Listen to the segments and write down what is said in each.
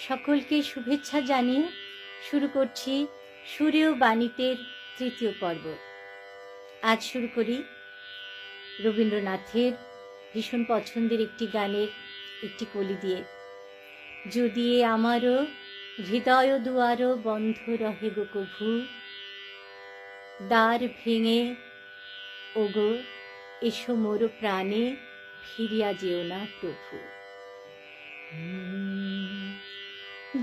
সকলকে শুভেচ্ছা জানিয়ে শুরু করছি সুরে ও বাণীতের তৃতীয় পর্ব। আজ শুরু করি রবীন্দ্রনাথের ভীষণ পছন্দের একটি গানের একটি কলি দিয়ে। যদি আমারও হৃদয় দুয়ারও বন্ধ রহে গো কভু, দ্বার ভেঙে ওগো এসো মোর প্রাণে, ফিরিয়া যেও না প্রভু।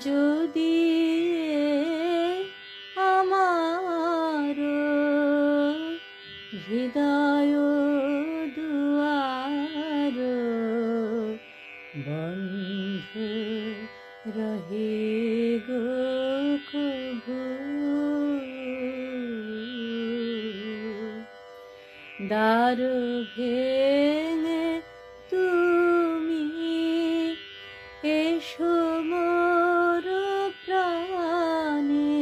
যদি আমার হৃদয় দুয়ার বন্ধ রহে গো কভু, দ্বার ভেঙে তুমি এসো মোর প্রাণে,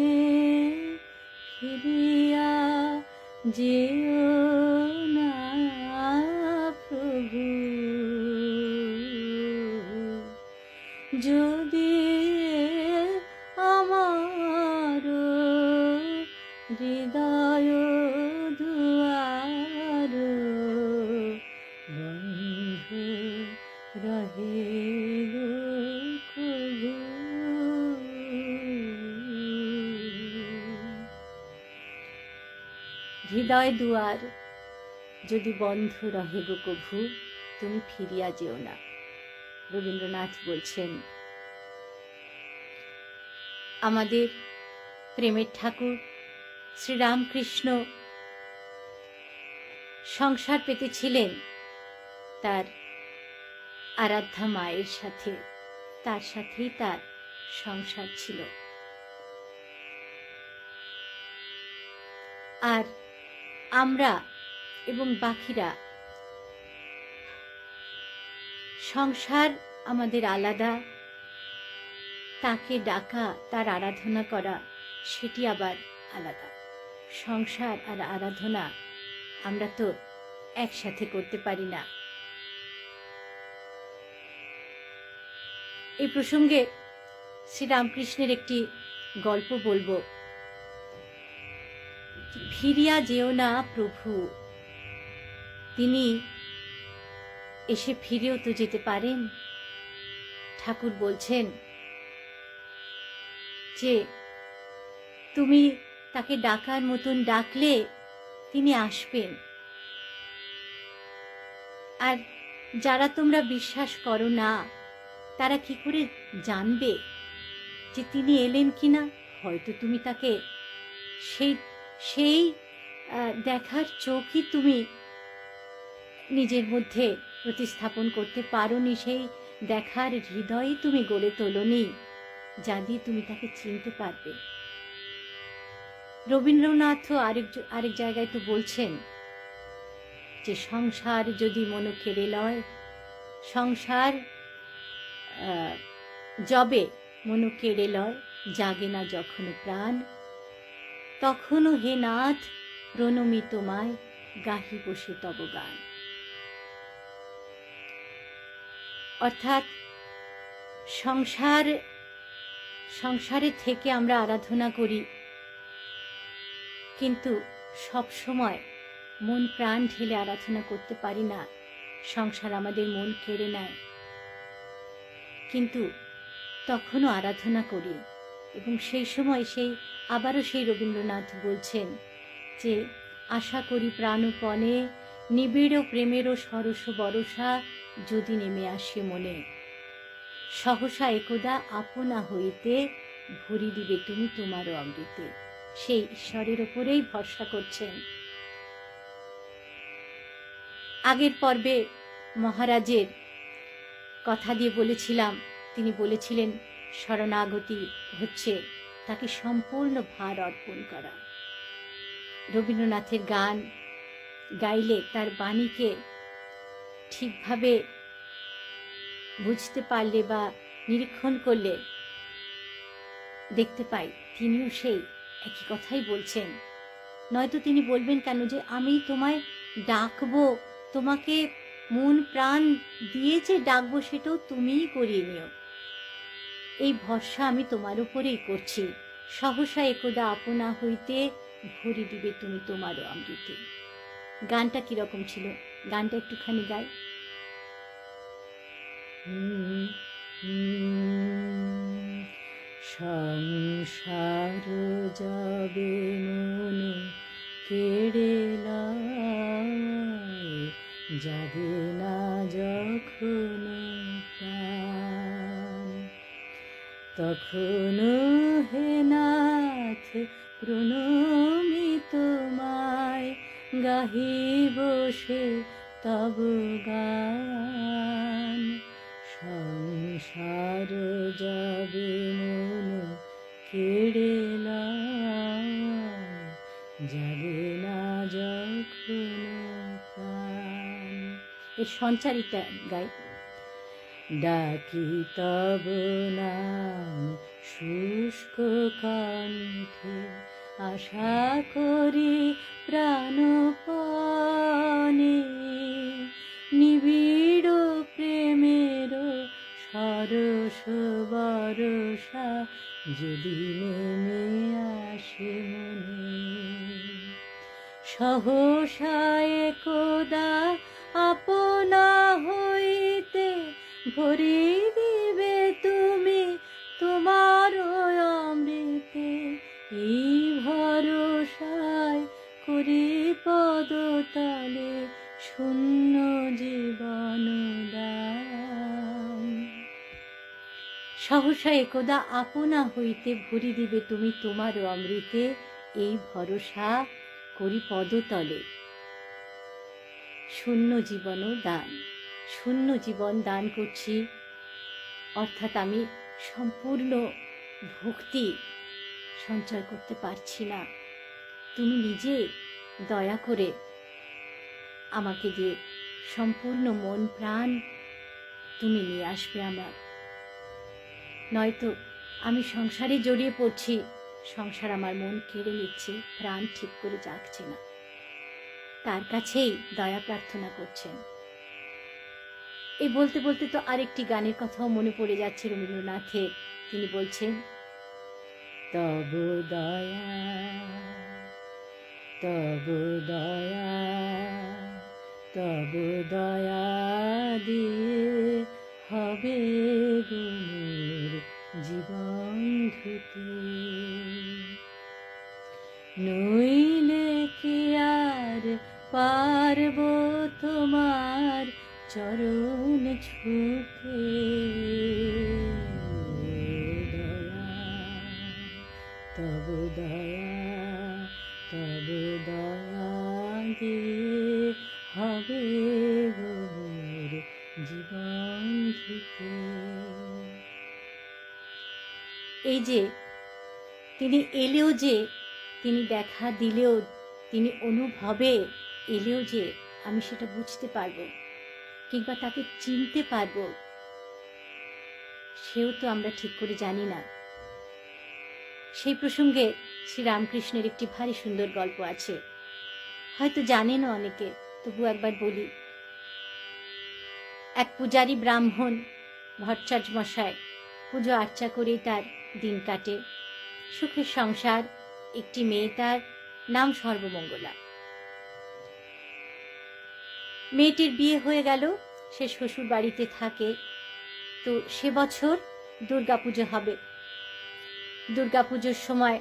ফিরিয়া যেও না প্রভু। যদি আমার হৃদয় দুয়ার বন্ধ রহে গো কভু। হৃদয় দুয়ার যদি বন্ধ রহে গো কভু, তুমি ফিরিয়া যেও না। রবীন্দ্রনাথ বলছেন আমাদের প্রেমের ঠাকুর শ্রীরামকৃষ্ণ সংসার পেতেছিলেন তার আরাধ্যা মায়ের সাথে, তার সাথেই তার সংসার ছিল। আর আমরা এবং বাকিরা সংসার আমাদের আলাদা, তাকে ডাকা, তার আরাধনা করা সেটি আবার আলাদা। সংসার আর আরাধনা আমরা তো একসাথে করতে পারি না। এই প্রসঙ্গে শ্রীরামকৃষ্ণের একটি গল্প বলবো। ফিরিয়া যেও না প্রভু, তিনি এসে ফিরেও তো যেতে পারেন। ঠাকুর বলছেন যে তুমি তাকে ডাকার মতন ডাকলে তিনি আসবেন। আর যারা তোমরা বিশ্বাস করো না, তারা কি করে জানবে যে তিনি এলেন কিনা? হয়তো তুমি তাকে সেই দেখার চোখই তুমি নিজের মধ্যে প্রতিস্থাপন করতে পারোনি, সেই দেখার হৃদয়ই তুমি গড়ে তোলনি যা দিয়ে তুমি তাকে চিনতে পারবে। রবীন্দ্রনাথ আরেক জায়গায় তো বলছেন যে সংসার যদি মন কেড়ে লয়, সংসার যবে মন কেড়ে লয়, জাগে না যখন প্রাণ, তখনও হে নাথ প্রণমী তোমায়, গাহি বসে তব গান। অর্থাৎ সংসারে থেকে আমরা আরাধনা করি, কিন্তু সব সময় মন প্রাণ ঢেলে আরাধনা করতে পারি না। সংসার আমাদের মন কেড়ে নেয়, কিন্তু তখনও আরাধনা করি। এবং সেই সময় আবারও সেই রবীন্দ্রনাথ বলছেন যে আশা করি প্রাণপণে, নিবিড় প্রেমেরও সরস বরষা যদি নেমে আসে মনে, সহসা একদা আপনা হইতে ভরি দিবে তুমি তোমারও অমৃতে। সেই ঈশ্বরের ওপরেই ভরসা করছেন। আগের পর্বে মহারাজের কথা দিয়ে বলেছিলাম, তিনি বলেছিলেন শরণাগতি হচ্ছে তাকে সম্পূর্ণ ভার অর্পণ করা। রবীন্দ্রনাথের গান গাইলে তার বাণীকে ঠিকভাবে বুঝতে পারলে বা নিরীক্ষণ করলে দেখতে পাই তিনিও সেই একই কথাই বলছেন। নয়তো তিনি বলবেন কেন যে আমি তোমায় ডাকবো, তোমাকে মন প্রাণ দিয়ে যে ডাকবো সেটাও তুমিই করিয়ে নিও। এই ভরসা আমি তোমার উপরেই করছি। সহসা একদা আপনা হইতে ভরি দিবে তুমি তোমারও অমৃতে। গানটা কিরকম ছিল, গানটা একটুখানি গাই। সংসার যাবে মন কেড়ে লয়, যাবে না যখন প্রাণ, তখন হে নাথ প্রণমি তোমায়, গাহিব সে তব গান। সংসার যাবে মন কেড়ে লয়, যাবে না যখন প্রাণ। এর সঞ্চারিতা গাই। ডাকি তব নাম শুষ্ক কণ্ঠে, আশা করি প্রাণপণে, নিবিড় প্রেমের সরস বরষা যদি নেমে আসে মনে। সহসা একদা আপনা হইতে ভরি দিবে তুমি তোমার অমৃতে। এই ভরসায় করি পদতলে শূন্য জীবন দান। সহসা একদা আপনা হইতে ভরি দিবে তুমি তোমার অমৃতে, এই ভরসা করি পদতলে শূন্য জীবন দান। শূন্য জীবন দান করছি, অর্থাৎ আমি সম্পূর্ণ ভক্তি সঞ্চয় করতে পারছি না। তুমি নিজে দয়া করে আমাকে যে সম্পূর্ণ মন প্রাণ তুমি নিয়ে আসবে আমার, নয়তো আমি সংসারে জড়িয়ে পড়ছি, সংসার আমার মন কেড়ে নিচ্ছে, প্রাণ ঠিক করে জাগছে না। তার কাছেই দয়া প্রার্থনা করছেন। এই বলতে বলতে তো আরেকটি গানের কথাও মনে পড়ে যাচ্ছে রবীন্দ্রনাথের। তিনি বলছেন, তব দয়া তব দয়া তব দয়া দিয়ে হবে গো মোর জীবন ধুতে, নইলে কি আর পারব তোমার চরণ ছুতে। দয়া তব দয়া তব দয়া দিয়ে হবে গো মোর জীবন ধুতে। এই যে তিনি এলেও, যে তিনি দেখা দিলেও, তিনি অনুভবে এলেও যে আমি সেটা বুঝতে পারবো কিংবা তাকে চিনতে পারবো, সেও তো আমরা ঠিক করে জানি না। সেই প্রসঙ্গে শ্রীরামকৃষ্ণের একটি ভারী সুন্দর গল্প আছে, হয়তো জানেনও অনেকে, তবু একবার বলি। এক পূজারী ব্রাহ্মণ ভট্টাচার্য মশাই পুজো আর্চা করেই তার দিন কাটে, সুখের সংসার। একটি মেয়ে, তার নাম সর্বমঙ্গলা। মেয়েটির বিয়ে হয়ে গেল, সে শ্বশুর বাড়িতে থাকে। তো সে বছর দুর্গাপুজো হবে। দুর্গাপুজোর সময়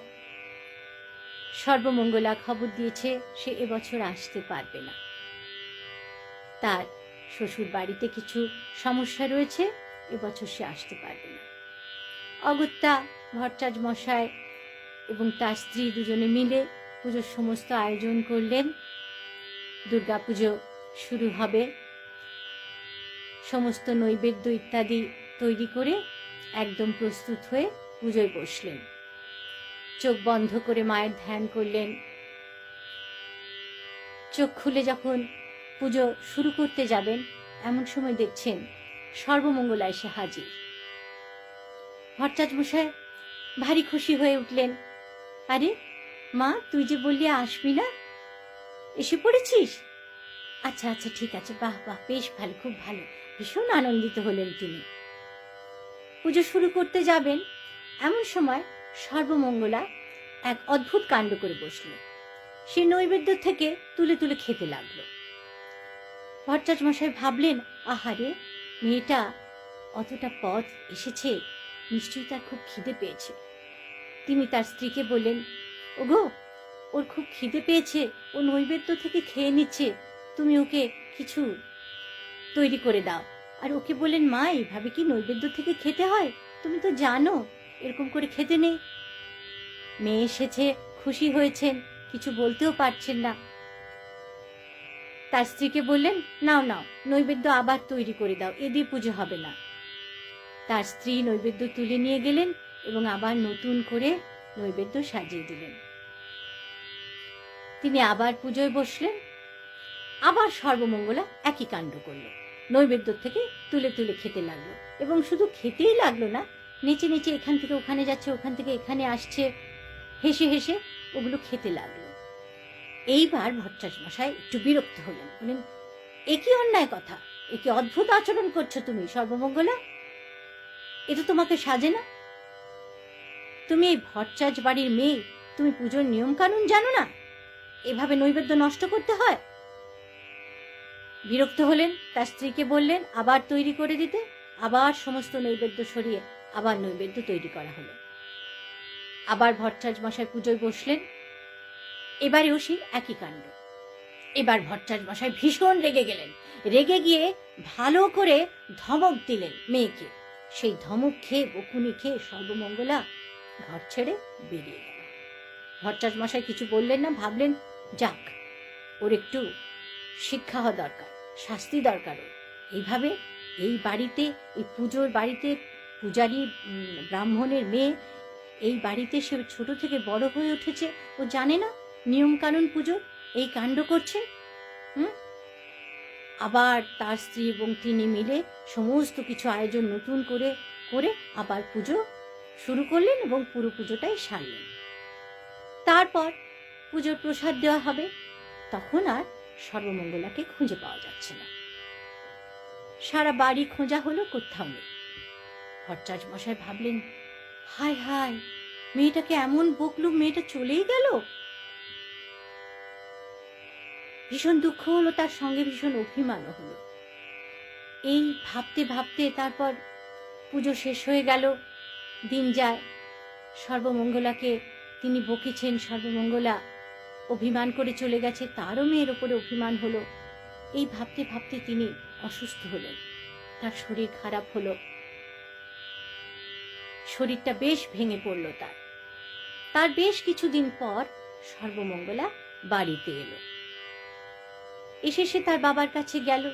সর্বমঙ্গলা খবর দিয়েছে সে এবছর আসতে পারবে না, তার শ্বশুর বাড়িতে কিছু সমস্যা রয়েছে, এবছর সে আসতে পারবে না। অগত্যা ভট্টাচার্য মশাই এবং তার স্ত্রী দুজনে মিলে পুজোর সমস্ত আয়োজন করলেন। দুর্গাপুজো শুরু হবে, সমস্ত নৈবেদ্য ইত্যাদি তৈরি করে একদম প্রস্তুত হয়ে পুজোয় বসলেন। চোখ বন্ধ করে মায়ের ধ্যান করলেন। চোখ খুলে যখন পুজো শুরু করতে যাবেন, এমন সময় দেখছেন সর্বমঙ্গলা এসে হাজির। ভট্টাচার্য মশাই ভারী খুশি হয়ে উঠলেন। আরে মা, তুই যে বললি আসবি না, এসে পড়েছিস? আচ্ছা আচ্ছা, ঠিক আছে, বাহ বাহ, বেশ ভালো, খুব ভালো। ভীষণ আনন্দিত হলেন তিনি। পুজো শুরু করতে যাবেন, এমন সময় সর্বমঙ্গলা এক অদ্ভুত কাণ্ড করে বসল। সে নৈবেদ্য থেকে তুলে তুলে খেতে লাগলো। ভট্টাচ মশাই ভাবলেন, আহারে, মেয়েটা অতটা পথ এসেছে, নিশ্চয়ই তার খুব খিদে পেয়েছে। তিনি তার স্ত্রীকে বললেন, ওগো, ওর খুব খিদে পেয়েছে, ও নৈবেদ্য থেকে খেয়ে নিচ্ছে, তুমি ওকে কিছু তৈরি করে দাও। আর ওকে বললেন, মা, এইভাবে কি নৈবেদ্য থেকে খেতে হয়? তুমি তো জানো এরকম করে খেতে নেই। মেয়ে এসেছে, খুশি হয়েছেন, কিছু বলতেও পারছেন না। তার স্ত্রীকে বললেন, নাও নাও, নৈবেদ্য আবার তৈরি করে দাও, এ দিয়ে পুজো হবে না। তার স্ত্রী নৈবেদ্য তুলে নিয়ে গেলেন এবং আবার নতুন করে নৈবেদ্য সাজিয়ে দিলেন। তিনি আবার পুজোয় বসলেন। আবার সর্বমঙ্গলা একই কাণ্ড করলো, নৈবেদ্য থেকে তুলে তুলে খেতে লাগলো। এবং শুধু খেতেই লাগলো না, নেচে নেচে এখান থেকে ওখানে যাচ্ছে, ওখান থেকে এখানে আসছে, হেসে হেসে ওগুলো খেতে লাগলো। এইবার ভট্টাচ মশাই একটু বিরক্ত হলেন, বলেন, এ কি অন্যায় কথা, এ কি অদ্ভুত আচরণ করছো তুমি সর্বমঙ্গলা, এ তো তোমাকে সাজে না। তুমি এই ভট্টাচ বাড়ির মেয়ে, তুমি পুজোর নিয়ম কানুন জানো না? এভাবে নৈবেদ্য নষ্ট করতে হয়? বিরক্ত হলেন, তার স্ত্রীকে বললেন আবার তৈরি করে দিতে। আবার সমস্ত নৈবেদ্য সরিয়ে আবার নৈবেদ্য তৈরি করা হলো। আবার ভট্টাচ মশাই পুজোয় বসলেন। এবারেও সেই একই কাণ্ড। এবার ভট্টাচ মশাই ভীষণ রেগে গেলেন। রেগে গিয়ে ভালো করে ধমক দিলেন মেয়েকে। সেই ধমক খেয়ে, বকুনি খেয়ে সর্বমঙ্গলা ঘর ছেড়ে বেরিয়ে গেল। ভট্টাচ মশাই কিছু বললেন না, ভাবলেন, যাক, ওর একটু শিক্ষা হওয়া দরকার, শাস্তি দরকার। এইভাবে এই বাড়িতে, এই পুজোর বাড়িতে, পূজারী ব্রাহ্মণের মেয়ে, এই বাড়িতে সে ছোট থেকে বড় হয়ে উঠেছে, ও জানে না নিয়ম কানুন পুজোর, এই কাণ্ড করছে। আবার তার স্ত্রী এবং তিনি মিলে সমস্ত কিছু আয়োজন নতুন করে করে আবার পুজো শুরু করলেন এবং পুরো পুজোটাই সারলেন। তারপর পুজোর প্রসাদ দেওয়া হবে। তখন আর সর্বমঙ্গলাকে খুঁজে পাওয়া যাচ্ছে না। সারা বাড়ি খোঁজা হলো, কোথাও নেই। ভট্টাচ মশাই ভাবলেন, হায় হায়, মেয়েটাকে এমন বকলুম, মেয়েটা চলেই গেল। ভীষণ দুঃখ হলো, তার সঙ্গে ভীষণ অভিমানও হলো। এই ভাবতে ভাবতে তারপর পুজো শেষ হয়ে গেল, দিন যায়। সর্বমঙ্গলাকে তিনি বকেছেন, সর্বমঙ্গলা অভিমান করে চলে গেছে, তারও মেয়ের ওপরে অভিমান হলো। এই ভাবতে ভাবতে তিনি অসুস্থ হলেন, তার শরীর খারাপ হলো, শরীরটা বেশ ভেঙে পড়ল তার বেশ কিছুদিন পর সর্বমঙ্গলা বাড়িতে এলো। এসে সে তার বাবার কাছে গেল,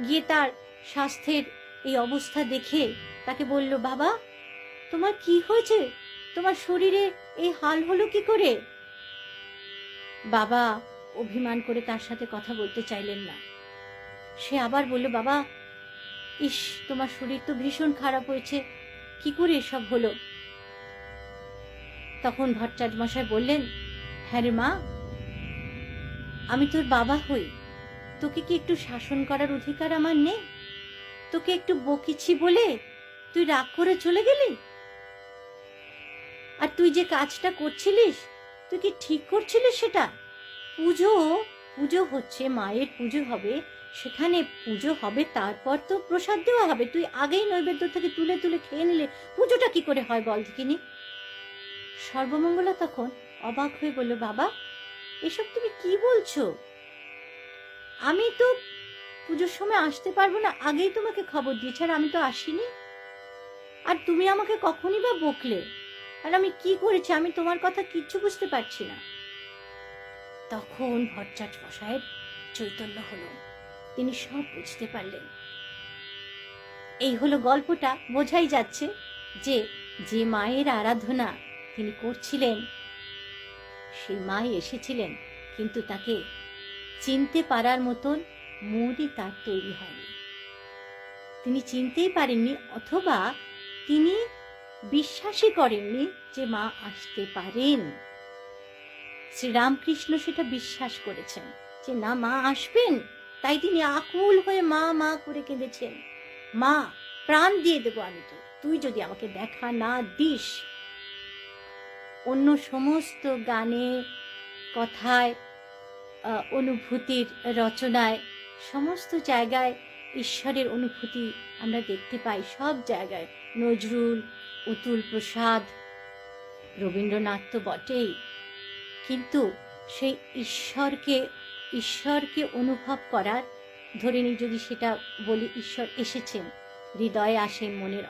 গিয়ে তার স্বাস্থ্যের এই অবস্থা দেখে তাকে বলল, বাবা, তোমার কি হয়েছে, তোমার শরীরে এই হাল হলো কি করে? বাবা অভিমান করে তার সাথে কথা বলতে চাইলেন না। সে আবার বলল, বাবা, ইস, তোমার শরীর তো ভীষণ খারাপ হয়েছে, কি করে এসব হলো? তখন ভট্টাচ মশাই বললেন, হ্যাঁ রে মা, আমি তোর বাবা হই, তোকে কি একটু শাসন করার অধিকার আমার নেই? তোকে একটু বকেছি বলে তুই রাগ করে চলে গেলি? আর তুই যে কাজটা করছিলিস, তুই কি ঠিক করছিলিস সেটা? পুজো হচ্ছে, মায়ের পুজো হবে, সেখানে পুজো হবে, তারপর তো প্রসাদ দেওয়া হবে। তুই আগেই নৈবেদ্য থেকে তুলে তুলে খেয়ে নিলে পুজোটা কি করে হয় বল দেখিনি? সর্বমঙ্গলা তখন অবাক হয়ে বলল, বাবা, এসব তুমি কি বলছো? আমি তো পুজোর সময় আসতে পারবো না, আগেই তোমাকে খবর দিয়েছি, আর আমি তো আসিনি। আর তুমি আমাকে কখনই বা বকলে, আর আমি কি করেছি? আমি তোমার কথা কিচ্ছু বুঝতে পারছি না। তখন ভট্টাচ মশাইয়ের চৈতন্য হলো, তিনি সব বুঝতে পারলেন। এই হলো গল্পটা। বোঝাই যাচ্ছে যে যে মায়ের আরাধনা তিনি করছিলেন, সেই মাই এসেছিলেন, কিন্তু তাকে চিনতে পারার মতন মনই তার তৈরি হয়নি। তিনি চিনতেই পারেননি, অথবা তিনি বিশ্বাসই করেননি যে মা আসতে পারেন। শ্রীরামকৃষ্ণ সেটা বিশ্বাস করেছেন যে না, মা আসবেন, তাই তিনি আকুল হয়ে মা মা করে কেঁদেছেন, মা প্রাণ দিয়ে দেবো আমি তো, তুই যদি আমাকে দেখা না দিস। অন্য সমস্ত গানে, কথায়, অনুভূতির রচনায়, সমস্ত জায়গায় ঈশ্বরের অনুভূতি আমরা দেখতে পাই, সব জায়গায়। নজরুল, অতুল প্রসাদ, রবীন্দ্রনাথ তো বটেই, কিন্তু সেই ঈশ্বরকে অনুভব করার, ধরে নিই যদি সেটা বলি, ঈশ্বর এসেছেন, হৃদয়ে আসেন, মনের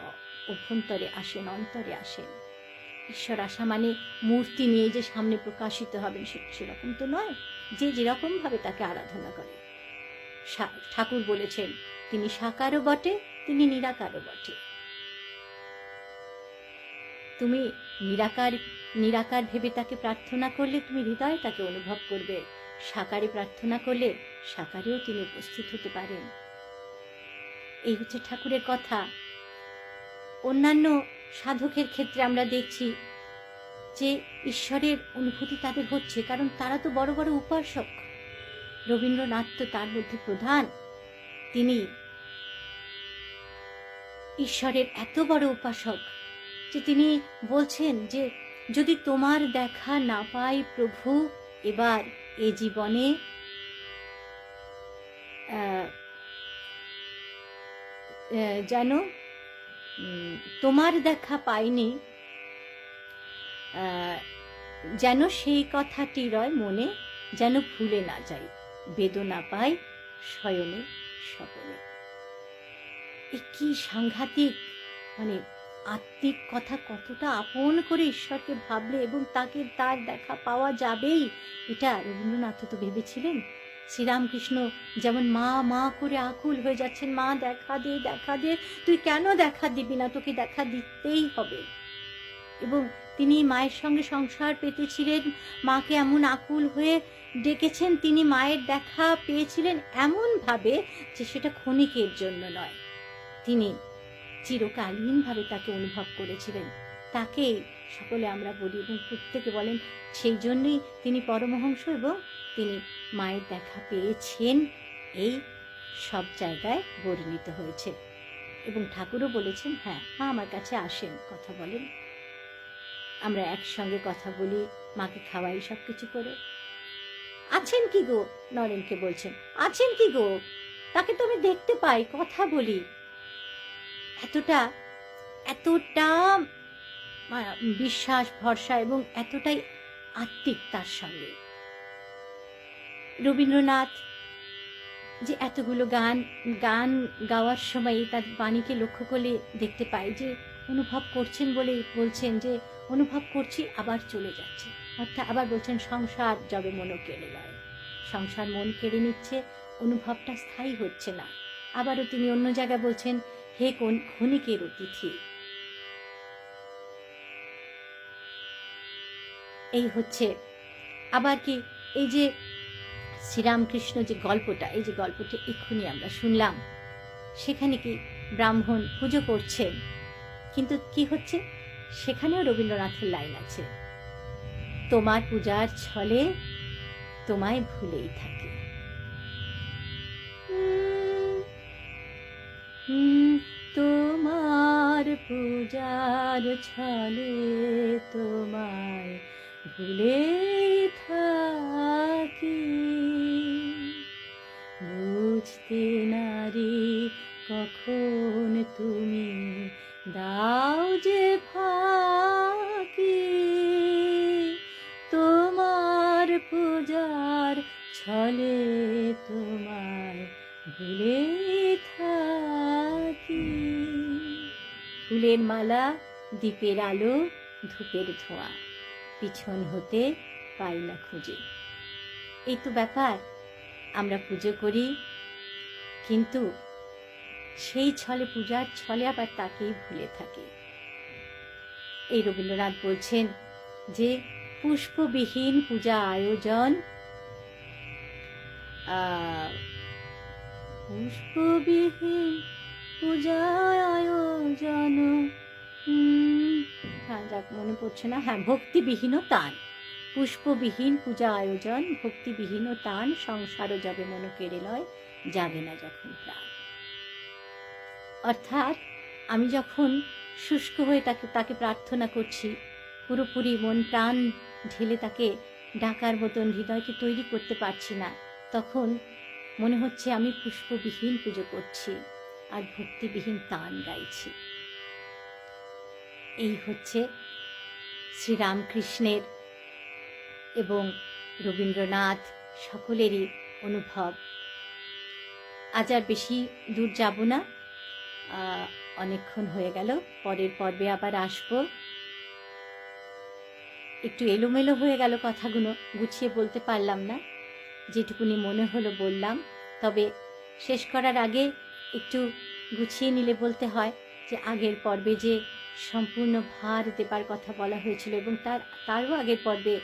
অভ্যন্তরে আসেন, অন্তরে আসেন। ঈশ্বর আসা মানে মূর্তি নিয়ে যে সামনে প্রকাশিত হবেন সেরকম তো নয়, যে যেরকমভাবে তাকে আরাধনা করে। ঠাকুর বলেছেন তিনি সাকারও বটে, তিনি নিরাকারও বটে। তুমি নিরাকার ভেবে তাকে প্রার্থনা করলে তুমি হৃদয়ে তাকে অনুভব করবে, সাকারে প্রার্থনা করলে সাকারেও তিনি উপস্থিত হতে পারেন। এই হচ্ছে ঠাকুরের কথা। অন্যান্য সাধকের ক্ষেত্রে আমরা দেখছি যে ঈশ্বরের অনুভূতি তাদের হচ্ছে, কারণ তারা তো বড় বড় উপাসক। রবীন্দ্রনাথ তো তার মধ্যে প্রধান। তিনি ঈশ্বরের এত বড় উপাসক যে তিনি বলছেন যে যদি তোমার দেখা না পাই প্রভু এবার এ জীবনে, যেন তোমার দেখা পাইনি, যেন সেই কথাটি রয় মনে, যেন ভুলে না যাই, বেদনা পাই শয়নে স্বপনে। এ কি সাংঘাতিক, মানে আত্মিক কথা। কতটা আপন করে ঈশ্বরকে ভাবলে এবং তাকে তার দেখা পাওয়া যাবেই, এটা রবীন্দ্রনাথ তো ভেবেছিলেন। শ্রীরামকৃষ্ণ যেমন মা মা করে আকুল হয়ে যাচ্ছেন, মা দেখা দে, দেখা দে, তুই কেন দেখা দিবি না, তোকে দেখা দিতেই হবে। এবং তিনি মায়ের সঙ্গে সংসার পেতেছিলেন, মাকে এমন আকুল হয়ে ডেকেছেন, তিনি মায়ের দেখা পেয়েছিলেন এমন ভাবে যে সেটা ক্ষণিকের জন্য নয়, তিনি চিরকালীনভাবে তাকে অনুভব করেছিলেন। তাকে সকলে আমরা বলি এবং প্রত্যেকে বলেন, সেই জন্যই তিনি পরমহংস এবং তিনি মায়ের দেখা পেয়েছেন, এই সব জায়গায় বর্ণিত হয়েছে। এবং ঠাকুরও বলেছেন, হ্যাঁ মা আমার কাছে আসেন, কথা বলেন, আমরা একসঙ্গে কথা বলি, মাকে খাওয়াই সব কিছু করে। আছেন কি গো, নরেনকে বলছেন, আছেন কি গো, তাকে তো আমি দেখতে পাই, কথা বলি। এতটা বিশ্বাস, ভরসা এবং এতটাই আত্মিক তার সঙ্গে। রবীন্দ্রনাথ যে এতগুলো গান গাওয়ার সময় তার বাণীকে লক্ষ্য করলে দেখতে পাই যে অনুভব করছেন বলে বলছেন যে অনুভব করছি আবার চলে যাচ্ছে, অর্থাৎ আবার বলছেন সংসার যবে মন কেড়ে লয়, সংসার মন কেড়ে নিচ্ছে, অনুভবটা স্থায়ী হচ্ছে না। আবারও তিনি অন্য জায়গায় বলছেন, হে কোন ক্ষণিকের অতিথি। এই হচ্ছে আবার কি, এই যে শ্রীরামকৃষ্ণ যে গল্পটা, এই যে গল্পটা এক্ষুনি আমরা শুনলাম, সেখানে কি ব্রাহ্মণ পুজো করছেন, কিন্তু কি হচ্ছে, সেখানেও রবীন্দ্রনাথের লাইন আছে, তোমার পূজার ছলে তোমায় ভুলেই থাকে। তোমার পূজার ছলে তোমায় ভুলেই থাকি, বুঝতে নারি কখন তুমি দাও যে ফাঁকি, তোমার পূজার ছলে তোমায় ভুলেই থাকি। ফুলের মালা, দীপের আলো, ধূপের ধোঁয়া, পিছন হতে পাই না খুঁজে। এই তো ব্যাপার, আমরা পুজো করি কিন্তু সেই ছলে, পূজার ছলে আবার তাকেই ভুলে থাকি। এই রবীন্দ্রনাথ বলছেন যে পুষ্পবিহীন পূজা আয়োজন, পুষ্পবিহীন পূজা আয়োজন, যাক মনে পড়ছে না, হ্যাঁ ভক্তিবিহীন তান, পুষ্পবিহীন পূজা আয়োজন, ভক্তিবিহীন তান, সংসারও যবে মন কেড়ে লয়, জাগে না যখন প্রাণ। অর্থাৎ আমি যখন শুষ্ক হয়ে তাকে প্রার্থনা করছি, পুরোপুরি মন প্রাণ ঢেলে তাকে ডাকার মতন হৃদয়কে তৈরি করতে পারছি না, তখন মনে হচ্ছে আমি পুষ্পবিহীন পুজো করছি আর ভক্তিবিহীন তান গাইছি। এই হচ্ছে শ্রীরামকৃষ্ণের এবং রবীন্দ্রনাথ সকলেরই অনুভব। আজ আর বেশি দূর যাব না, অনেকক্ষণ হয়ে গেল, পরের পর্বে আবার আসব। একটু এলোমেলো হয়ে গেল কথাগুলো, গুছিয়ে বলতে পারলাম না, যেটুকুনি মনে হলো বললাম। তবে শেষ করার আগে একটু গুছিয়ে নিলে বলতে হয় যে আগের পর্বে যে সম্পূর্ণ ভার দেবার কথা বলা হয়েছিল এবং তারও আগের পর্বে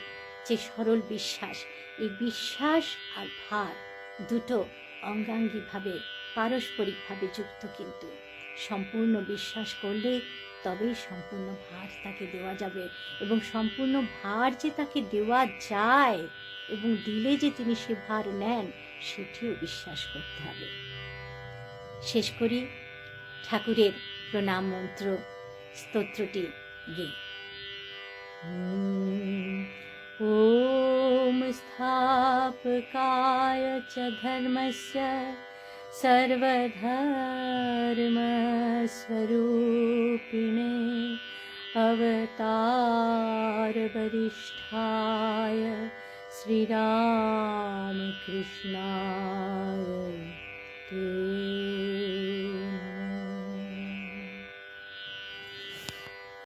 যে সরল বিশ্বাস, এই বিশ্বাস আর ভার দুটো অঙ্গাঙ্গিভাবে পারস্পরিকভাবে যুক্ত, কিন্তু সম্পূর্ণ বিশ্বাস করলে তবেই সম্পূর্ণ ভার তাকে দেওয়া যাবে, এবং সম্পূর্ণ ভার যে তাকে দেওয়া যায় এবং দিলে যে তিনি সে ভার নেন, সেটিও বিশ্বাস করতে হবে। শেষ করি ঠাকুরের প্রণাম মন্ত্র স্তোত্রটি গেয়ে। ওম স্থাপকায় চ ধর্মস্য সর্বধর্মস্বরূপিণে अवतार वरिष्ठाय श्रीरामकृष्णाय ते